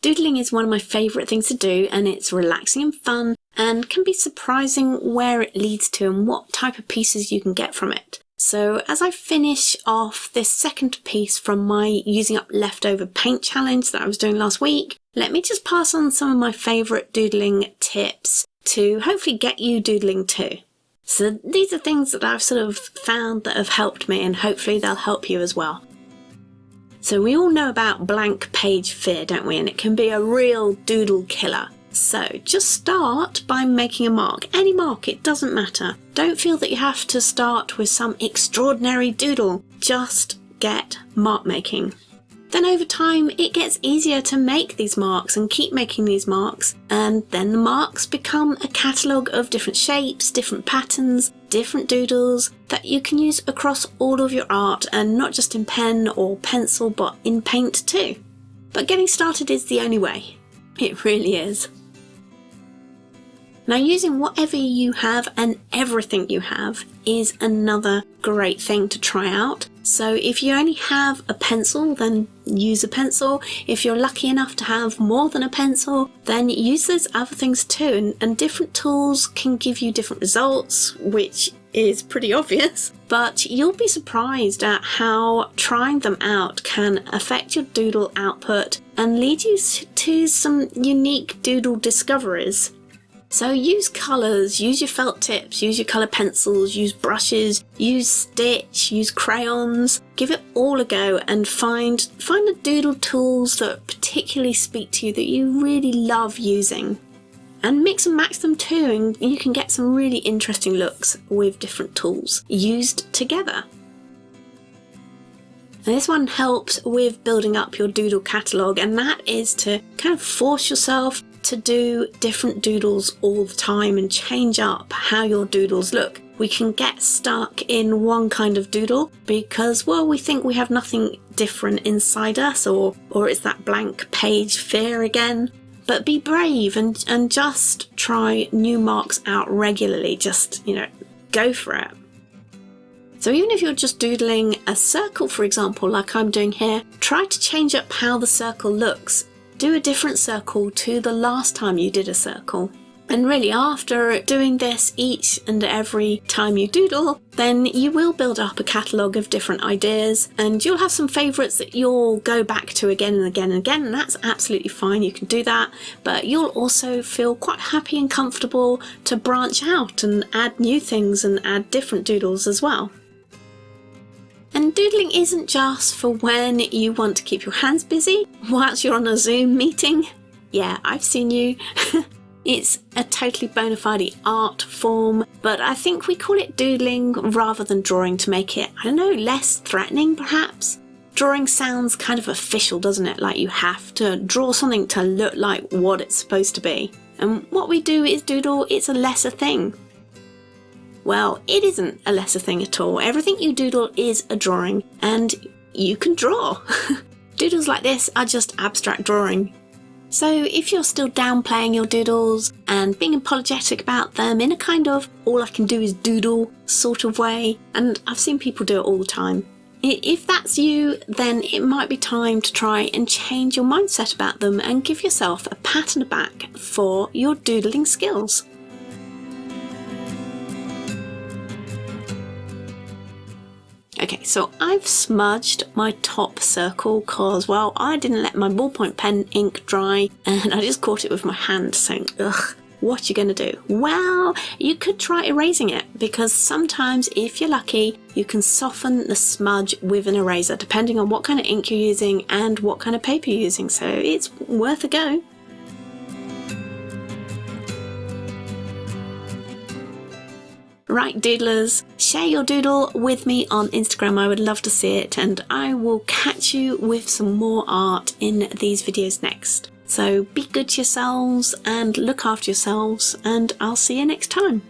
Doodling is one of my favourite things to do, and it's relaxing and fun and can be surprising where it leads to and what type of pieces you can get from it. So as I finish off this second piece from my using up leftover paint challenge that I was doing last week, let me just pass on some of my favourite doodling tips to hopefully get you doodling too. So these are things that I've sort of found that have helped me, and hopefully they'll help you as well. So we all know about blank page fear, don't we? And it can be a real doodle killer. So just start by making a mark. Any mark, it doesn't matter. Don't feel that you have to start with some extraordinary doodle. Just get mark making. Then over time it gets easier to make these marks and keep making these marks, and then the marks become a catalogue of different shapes, different patterns, different doodles that you can use across all of your art, and not just in pen or pencil but in paint too. But getting started is the only way. It really is. Now, using whatever you have and everything you have is another great thing to try out. So if you only have a pencil, then use a pencil. If you're lucky enough to have more than a pencil, then use those other things too. And different tools can give you different results, which is pretty obvious, but you'll be surprised at how trying them out can affect your doodle output and lead you to some unique doodle discoveries. So use colours, use your felt tips, use your colour pencils, use brushes, use stitch, use crayons. Give it all a go and find the doodle tools that particularly speak to you, that you really love using. And mix and match them too, and you can get some really interesting looks with different tools used together. And this one helps with building up your doodle catalogue, and that is to kind of force yourself to do different doodles all the time and change up how your doodles look. We can get stuck in one kind of doodle because, well, we think we have nothing different inside us, or it's that blank page fear again. But be brave and just try new marks out regularly. Just, go for it. So even if you're just doodling a circle, for example, like I'm doing here, try to change up how the circle looks. Do a different circle to the last time you did a circle. And really, after doing this each and every time you doodle, then you will build up a catalogue of different ideas, and you'll have some favourites that you'll go back to again and again and again, and that's absolutely fine, you can do that, but you'll also feel quite happy and comfortable to branch out and add new things and add different doodles as well. And doodling isn't just for when you want to keep your hands busy whilst you're on a Zoom meeting. Yeah, I've seen you. It's a totally bona fide art form, but I think we call it doodling rather than drawing to make it, I don't know, less threatening perhaps. Drawing sounds kind of official, doesn't it? Like you have to draw something to look like what it's supposed to be. And what we do is doodle, it's a lesser thing. Well, it isn't a lesser thing at all. Everything you doodle is a drawing, and you can draw. Doodles like this are just abstract drawing. So if you're still downplaying your doodles and being apologetic about them in a kind of all I can do is doodle sort of way, and I've seen people do it all the time, if that's you, then it might be time to try and change your mindset about them and give yourself a pat on the back for your doodling skills. Okay, so I've smudged my top circle because, well, I didn't let my ballpoint pen ink dry and I just caught it with my hand, so ugh, what are you going to do? Well, you could try erasing it, because sometimes, if you're lucky, you can soften the smudge with an eraser, depending on what kind of ink you're using and what kind of paper you're using, so it's worth a go. Right, doodlers, share your doodle with me on Instagram. I would love to see it, and I will catch you with some more art in these videos next. So be good to yourselves and look after yourselves, and I'll see you next time.